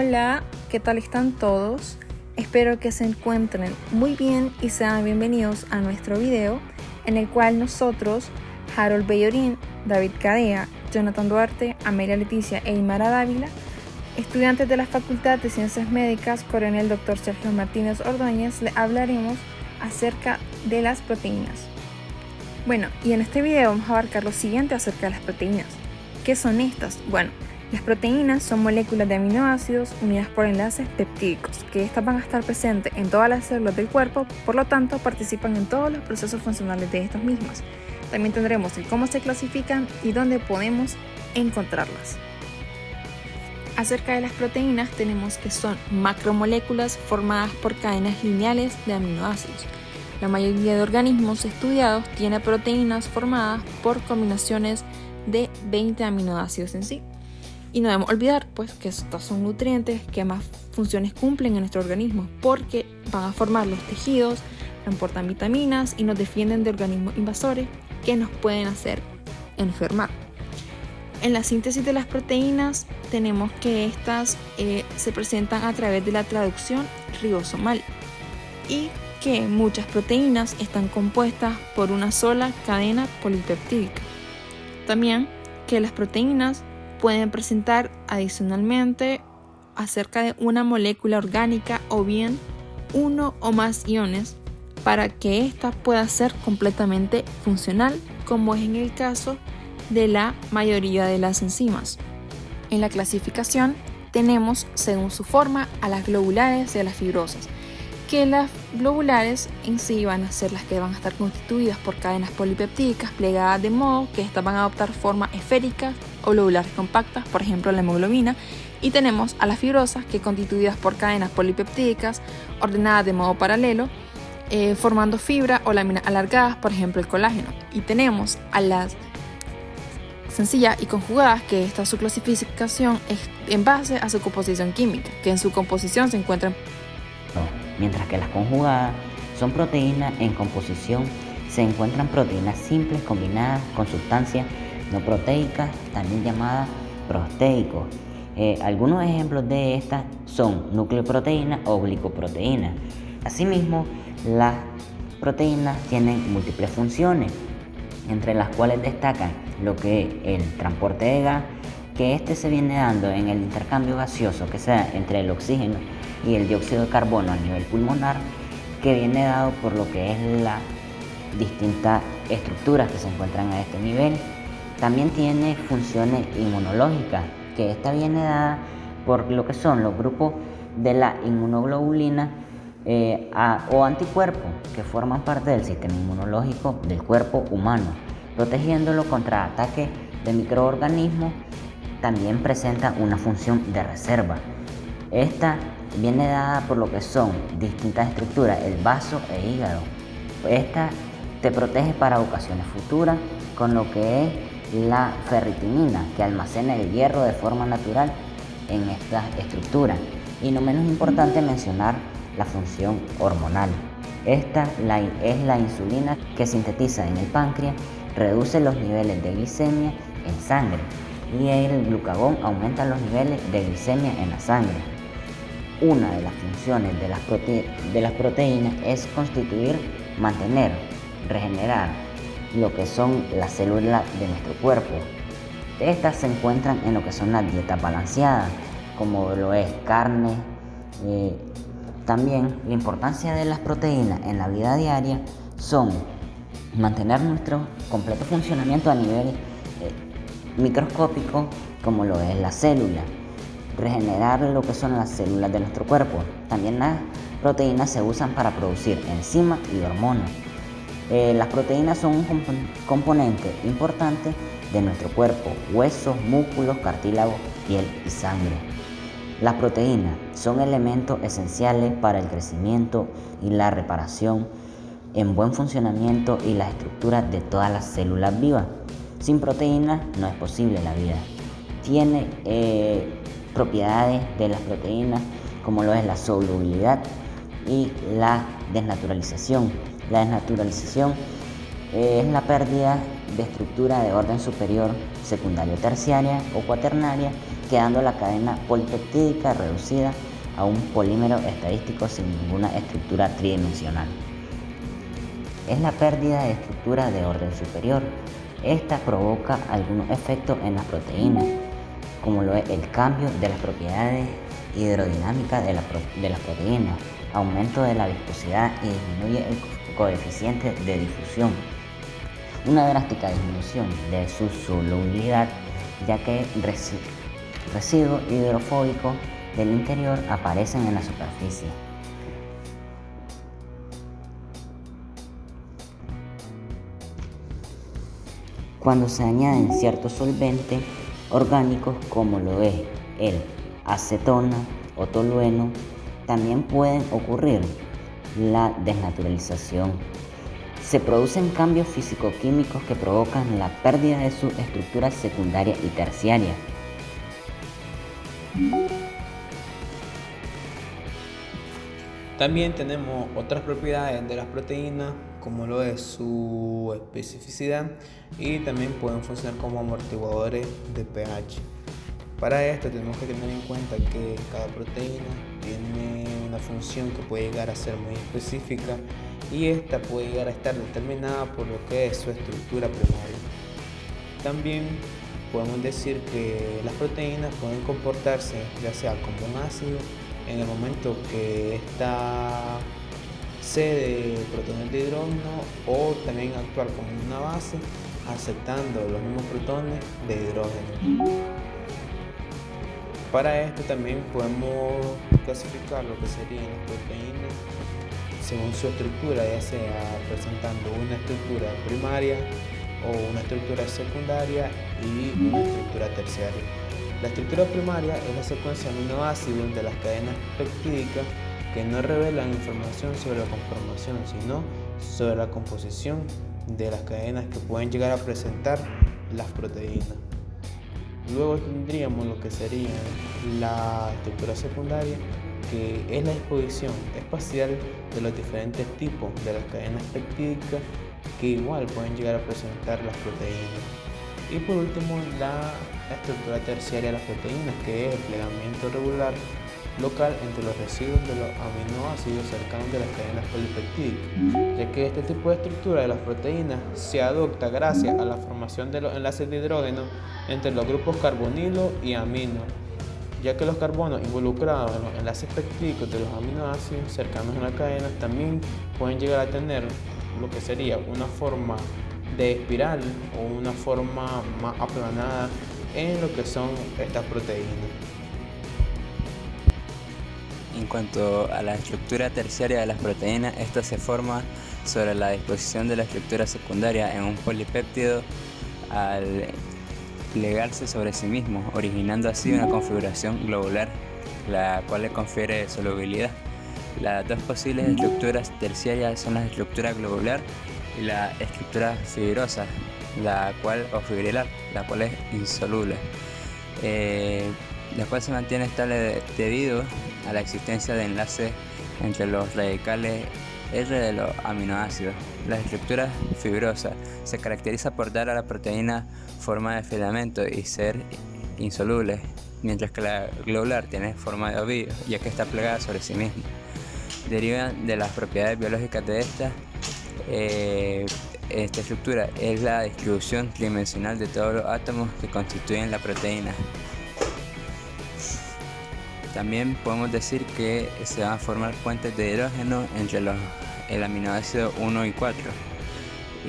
Hola, ¿qué tal están todos? Espero que se encuentren muy bien y sean bienvenidos a nuestro video en el cual nosotros, Harold Bellorín, David Cadea, Jonathan Duarte, Amelia Leticia e Imara Dávila, estudiantes de la Facultad de Ciencias Médicas Coronel Dr. Sergio Martínez Ordóñez, le hablaremos acerca de las proteínas. Bueno, y en este video vamos a abarcar lo siguiente acerca de las proteínas. ¿Qué son estas? Bueno, las proteínas son moléculas de aminoácidos unidas por enlaces peptídicos, que estas van a estar presentes en todas las células del cuerpo, por lo tanto participan en todos los procesos funcionales de estas mismas. También tendremos el cómo se clasifican y dónde podemos encontrarlas. Acerca de las proteínas tenemos que son macromoléculas formadas por cadenas lineales de aminoácidos. La mayoría de organismos estudiados tiene proteínas formadas por combinaciones de 20 aminoácidos en sí. Y no debemos olvidar pues que estos son nutrientes que más funciones cumplen en nuestro organismo porque van a formar los tejidos, transportan vitaminas y nos defienden de organismos invasores que nos pueden hacer enfermar. En la síntesis de las proteínas tenemos que estas se presentan a través de la traducción ribosomal y que muchas proteínas están compuestas por una sola cadena polipeptídica. También que las proteínas pueden presentar adicionalmente acerca de una molécula orgánica o bien uno o más iones para que ésta pueda ser completamente funcional, como es en el caso de la mayoría de las enzimas. En la clasificación tenemos, según su forma, a las globulares y a las fibrosas, que las globulares en sí van a ser las que van a estar constituidas por cadenas polipeptídicas plegadas de modo que estas van a adoptar formas esféricas o globulares compactas, por ejemplo la hemoglobina, y tenemos a las fibrosas que constituidas por cadenas polipeptídicas ordenadas de modo paralelo, formando fibra o láminas alargadas, por ejemplo el colágeno, y tenemos a las sencillas y conjugadas, que esta su clasificación es en base a su composición química, que en su composición se encuentran. Mientras que las conjugadas son proteínas en composición, se encuentran proteínas simples combinadas con sustancias no proteicas, también llamadas proteicos. Algunos ejemplos de estas son nucleoproteínas o glicoproteínas. Asimismo, las proteínas tienen múltiples funciones, entre las cuales destacan lo que es el transporte de gas, que este se viene dando en el intercambio gaseoso que se da entre el oxígeno y el dióxido de carbono a nivel pulmonar, que viene dado por lo que es las distintas estructuras que se encuentran a este nivel. También tiene funciones inmunológicas, que esta viene dada por lo que son los grupos de la inmunoglobulina o anticuerpos que forman parte del sistema inmunológico del cuerpo humano, protegiéndolo contra ataques de microorganismos. También presenta una función de reserva. Esta viene dada por lo que son distintas estructuras, el vaso e hígado. Esta te protege para ocasiones futuras con lo que es la ferritinina, que almacena el hierro de forma natural en estas estructuras. Y no menos importante mencionar la función hormonal. Esta es la insulina que sintetiza en el páncreas, reduce los niveles de glicemia en sangre y el glucagón aumenta los niveles de glicemia en la sangre. Una de las funciones de las proteínas es constituir, mantener, regenerar lo que son las células de nuestro cuerpo. Estas se encuentran en lo que son las dietas balanceadas, como lo es carne. También la importancia de las proteínas en la vida diaria son mantener nuestro completo funcionamiento a nivel microscópico, como lo es la célula, regenerar lo que son las células de nuestro cuerpo. También las proteínas se usan para producir enzimas y hormonas. Las proteínas son un componente importante de nuestro cuerpo: huesos, músculos, cartílagos, piel y sangre. Las proteínas son elementos esenciales para el crecimiento y la reparación, en buen funcionamiento y la estructura de todas las células vivas. Sin proteínas no es posible la vida. Tiene propiedades de las proteínas como lo es la solubilidad y la desnaturalización. La desnaturalización es la pérdida de estructura de orden superior, secundaria, terciaria o cuaternaria quedando la cadena polipeptídica reducida a un polímero estadístico sin ninguna estructura tridimensional. Es la pérdida de estructura de orden superior. Esta provoca algunos efectos en las proteínas, como lo es el cambio de las propiedades hidrodinámicas de las proteínas, aumento de la viscosidad y disminuye el coeficiente de difusión. Una drástica disminución de su solubilidad, ya que residuos hidrofóbicos del interior aparecen en la superficie. Cuando se añaden ciertos solventes orgánicos como lo es el acetona o tolueno, también pueden ocurrir la desnaturalización. Se producen cambios físico-químicos que provocan la pérdida de sus estructuras secundarias y terciarias. También tenemos otras propiedades de las proteínas, como lo es su especificidad, y también pueden funcionar como amortiguadores de pH. Para esto tenemos que tener en cuenta que cada proteína tiene una función que puede llegar a ser muy específica y esta puede llegar a estar determinada por lo que es su estructura primaria. También podemos decir que las proteínas pueden comportarse ya sea como un ácido en el momento que esta cede protones de hidrógeno, o también actuar como una base aceptando los mismos protones de hidrógeno. Para esto también podemos clasificar lo que serían las proteínas según su estructura, ya sea presentando una estructura primaria o una estructura secundaria y una estructura terciaria. La estructura primaria es la secuencia de aminoácidos de las cadenas peptídicas que no revelan información sobre la conformación, sino sobre la composición de las cadenas que pueden llegar a presentar las proteínas. Luego tendríamos lo que sería la estructura secundaria, que es la disposición espacial de los diferentes tipos de las cadenas peptídicas que igual pueden llegar a presentar las proteínas. Y por último, la estructura terciaria de las proteínas, que es el plegamiento regular local entre los residuos de los aminoácidos cercanos de las cadenas polipeptídicas, ya que este tipo de estructura de las proteínas se adopta gracias a la formación de los enlaces de hidrógeno entre los grupos carbonilo y amino, ya que los carbonos involucrados en los enlaces peptídicos de los aminoácidos cercanos a la cadena también pueden llegar a tener lo que sería una forma de espiral o una forma más aplanada en lo que son estas proteínas. En cuanto a la estructura terciaria de las proteínas, esta se forma sobre la disposición de la estructura secundaria en un polipéptido al plegarse sobre sí mismo, originando así una configuración globular, la cual le confiere solubilidad. Las dos posibles estructuras terciarias son la estructura globular y la estructura fibrosa, o fibrilar, la cual es insoluble. La cual se mantiene estable debido a la existencia de enlaces entre los radicales R de los aminoácidos. La estructura fibrosa se caracteriza por dar a la proteína forma de filamento y ser insoluble, mientras que la globular tiene forma de ovillo, ya que está plegada sobre sí misma. Derivan de las propiedades biológicas de esta estructura es la distribución tridimensional de todos los átomos que constituyen la proteína. También podemos decir que se van a formar puentes de hidrógeno entre el aminoácido 1 y 4,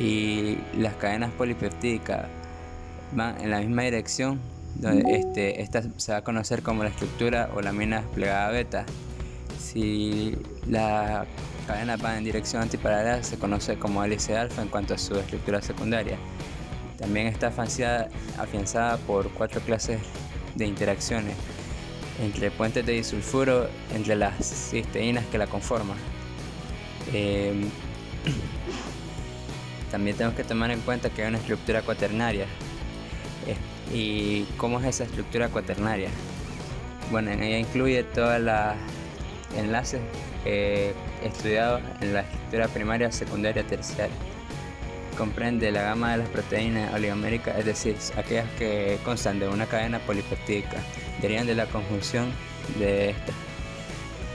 y las cadenas polipeptídicas van en la misma dirección, donde esta se va a conocer como la estructura o lamina plegada beta. Si las cadenas van en dirección antiparalela, se conoce como hélice alfa en cuanto a su estructura secundaria. También está afianzada por 4 clases de interacciones entre puentes de disulfuro entre las cisteínas que la conforman. También tenemos que tomar en cuenta que hay una estructura cuaternaria. ¿Y cómo es esa estructura cuaternaria? Bueno, en ella incluye todos los enlaces estudiados en la estructura primaria, secundaria, terciaria. Comprende la gama de las proteínas oligoméricas, es decir, aquellas que constan de una cadena polipeptídica derivan de la conjunción de estas.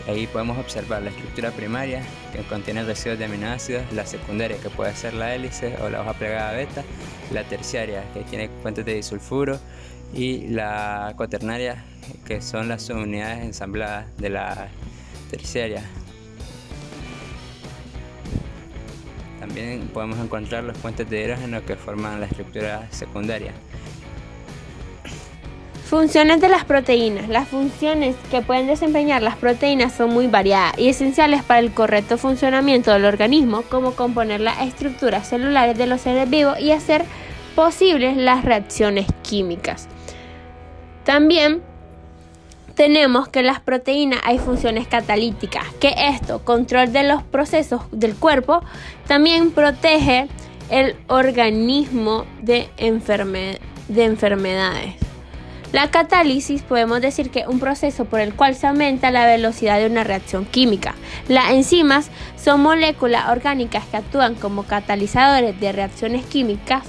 Ahí podemos observar la estructura primaria, que contiene residuos de aminoácidos, la secundaria, que puede ser la hélice o la hoja plegada beta, la terciaria, que tiene fuentes de disulfuro, y la cuaternaria, que son las subunidades ensambladas de la terciaria. También podemos encontrar los puentes de hidrógeno que forman la estructura secundaria. Funciones de las proteínas. Las funciones que pueden desempeñar las proteínas son muy variadas y esenciales para el correcto funcionamiento del organismo, como componer las estructuras celulares de los seres vivos y hacer posibles las reacciones químicas. También tenemos que las proteínas hay funciones catalíticas, que esto, control de los procesos del cuerpo, también protege el organismo de enfermedades. La catálisis podemos decir que es un proceso por el cual se aumenta la velocidad de una reacción química. Las enzimas son moléculas orgánicas que actúan como catalizadores de reacciones químicas,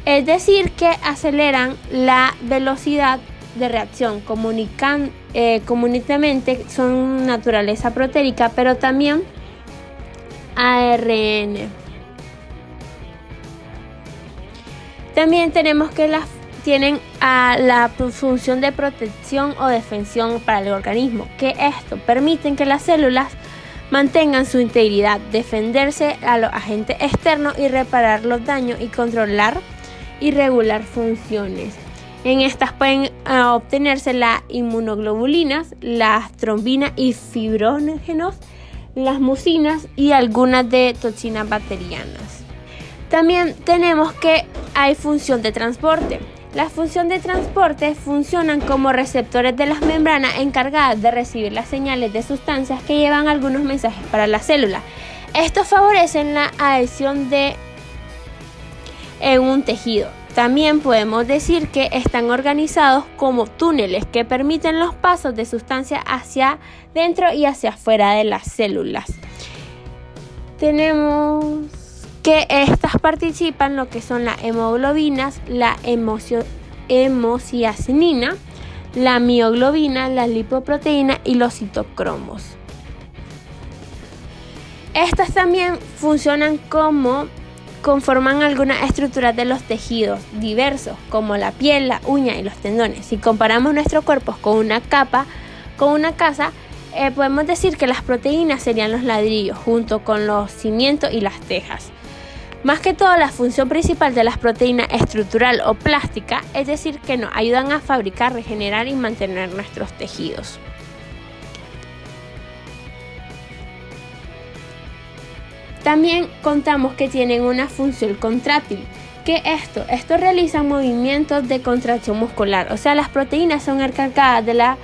es decir, que aceleran la velocidad de reacción. Comunemente son naturaleza proteica, pero también ARN. También tenemos que tienen la función de protección o defensión para el organismo, que esto permiten que las células mantengan su integridad, defenderse a los agentes externos y reparar los daños y controlar y regular funciones. En estas pueden obtenerse las inmunoglobulinas, las trombinas y fibrinógenos, las mucinas y algunas de toxinas bacterianas. También tenemos que hay función de transporte. Las funciones de transporte funcionan como receptores de las membranas encargadas de recibir las señales de sustancias que llevan algunos mensajes para la célula. Estos favorecen la adhesión en un tejido. También podemos decir que están organizados como túneles que permiten los pasos de sustancias hacia dentro y hacia afuera de las células. Tenemos que estas participan lo que son las hemoglobinas, la hemocianina, la mioglobina, las lipoproteínas y los citocromos. Estas también funcionan conforman algunas estructuras de los tejidos diversos, como la piel, la uña y los tendones. Si comparamos nuestro cuerpo con una casa, podemos decir que las proteínas serían los ladrillos, junto con los cimientos y las tejas. Más que todo, la función principal de las proteínas estructural o plástica, es decir, que nos ayudan a fabricar, regenerar y mantener nuestros tejidos. También contamos que tienen una función contráctil, que esto realiza movimientos de contracción muscular, o sea, las proteínas son encargadas de la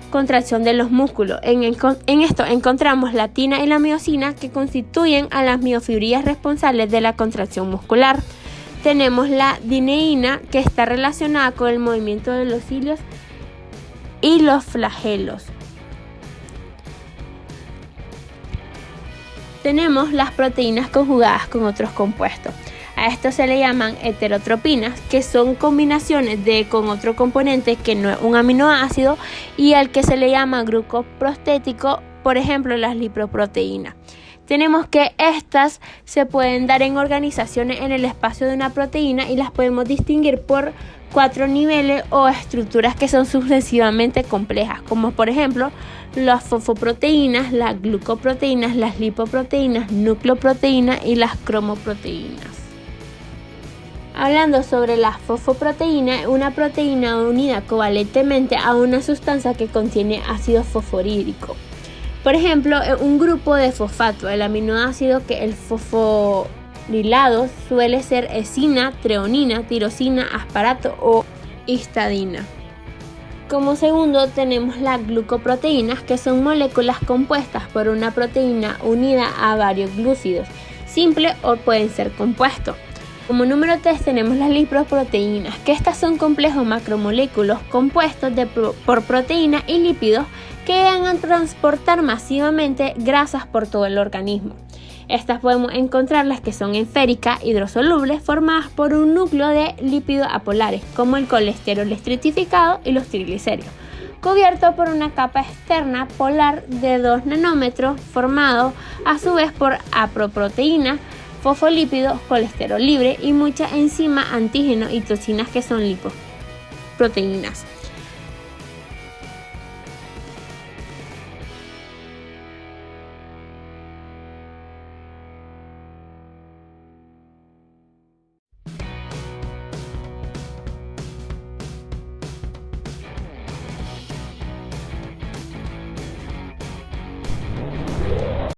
contracción de los músculos. En esto encontramos la tina y la miosina, que constituyen a las miofibrillas responsables de la contracción muscular. Tenemos la dineína, que está relacionada con el movimiento de los cilios y los flagelos. Tenemos las proteínas conjugadas con otros compuestos. A esto se le llaman heterotropinas, que son combinaciones con otro componente que no es un aminoácido y al que se le llama grupo prostético, por ejemplo las lipoproteínas. Tenemos que estas se pueden dar en organizaciones en el espacio de una proteína y las podemos distinguir por 4 niveles o estructuras que son sucesivamente complejas, como por ejemplo las fosfoproteínas, las glucoproteínas, las lipoproteínas, nucleoproteínas y las cromoproteínas. Hablando sobre la fosfoproteína, una proteína unida covalentemente a una sustancia que contiene ácido fosforídrico. Por ejemplo, un grupo de fosfato, el aminoácido que el fosforilado suele ser esina, treonina, tirosina, asparato o histidina. Como segundo tenemos las glucoproteínas, que son moléculas compuestas por una proteína unida a varios glúcidos, simples o pueden ser compuestos. Como número 3 tenemos las lipoproteínas, que estas son complejos macromoléculos compuestos por proteínas y lípidos que van a transportar masivamente grasas por todo el organismo. Estas podemos encontrarlas que son esféricas, hidrosolubles, formadas por un núcleo de lípidos apolares, como el colesterol estratificado y los triglicéridos, cubierto por una capa externa polar de 2 nanómetros, formado a su vez por apoproteínas, fosfolípidos, colesterol libre y muchas enzimas, antígenos y toxinas que son lipoproteínas.